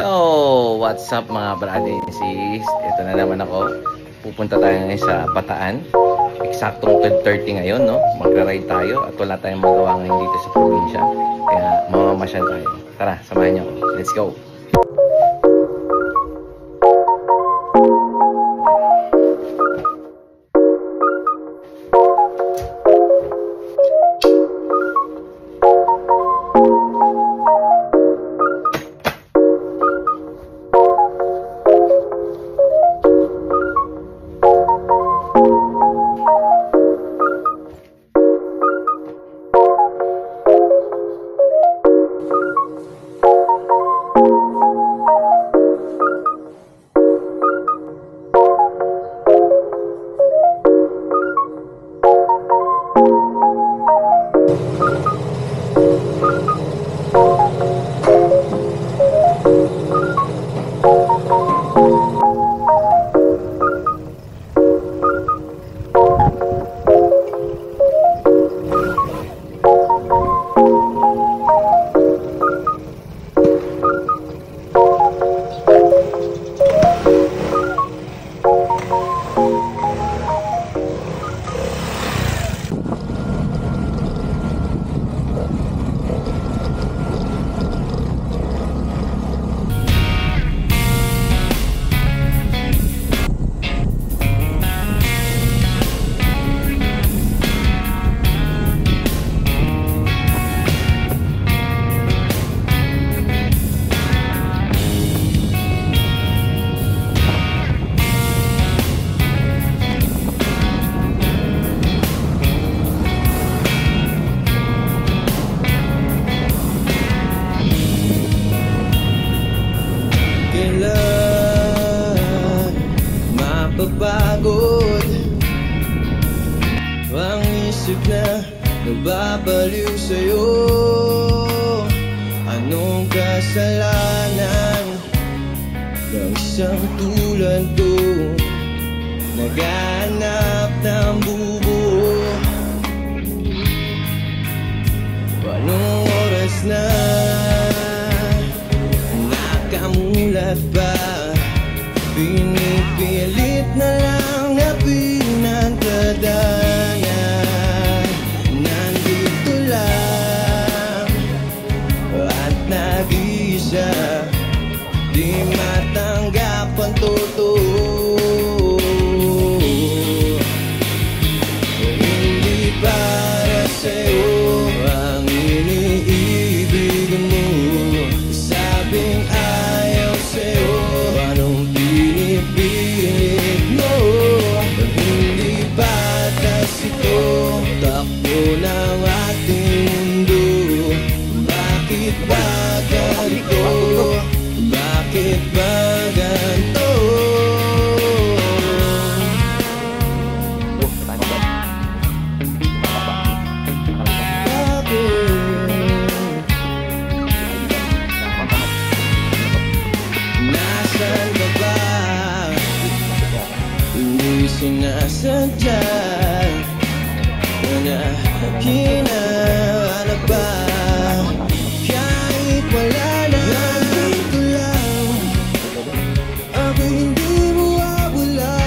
Yo! What's up mga brother and sis? Ito na naman ako. Pupunta tayo ngayon sa Bataan. Eksaktong 12:30 ngayon, no? Magra-ride tayo at wala tayong magawa ngayon dito sa probinsya. Kaya mamamasyal tayo. Tara, samahan niyo ako. Let's go! Mapapagod ang isip na nababaliw sa'yo. Anong kasalanan ng isang tulad ko, naghahanap ng bubuo? Anong oras na nakamulat pa, pinipilit na lang na pinagdadaanan. Nandito lang at nag-iisa, di matanggap ang totoo. Hindi para sa'yo ang iniibig mo, sabing ayaw sa'yo, anong pinipilit mo? Hindi patas ito, takbo ng ating mundo. Bakit ba ganito? Bakit ba ganito? Nasaan ka ba? Hindi sinasadya na hinahanap ba? Kahit wala na, nandito lang ako, hindi mawawala.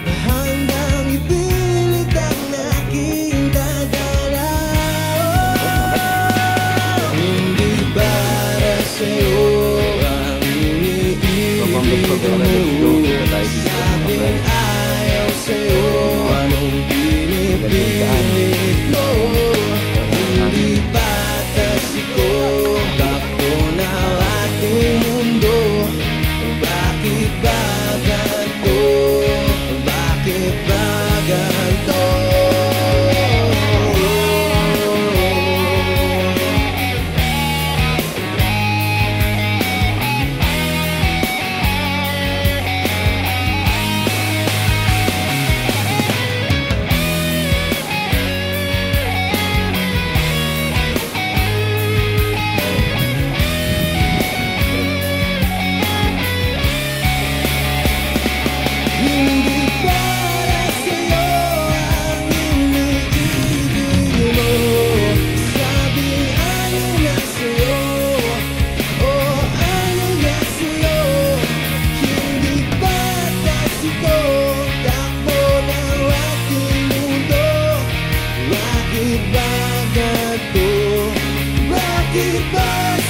Handang ipilit ang aking dadala. Hindi para sa'yo ang iniibig mo, sabing ayaw sa'yo, anong pinipilit mo? Hindi patas ito, takbo na ating mundo. Bakit ba ganito? Bakit ba ganito? ba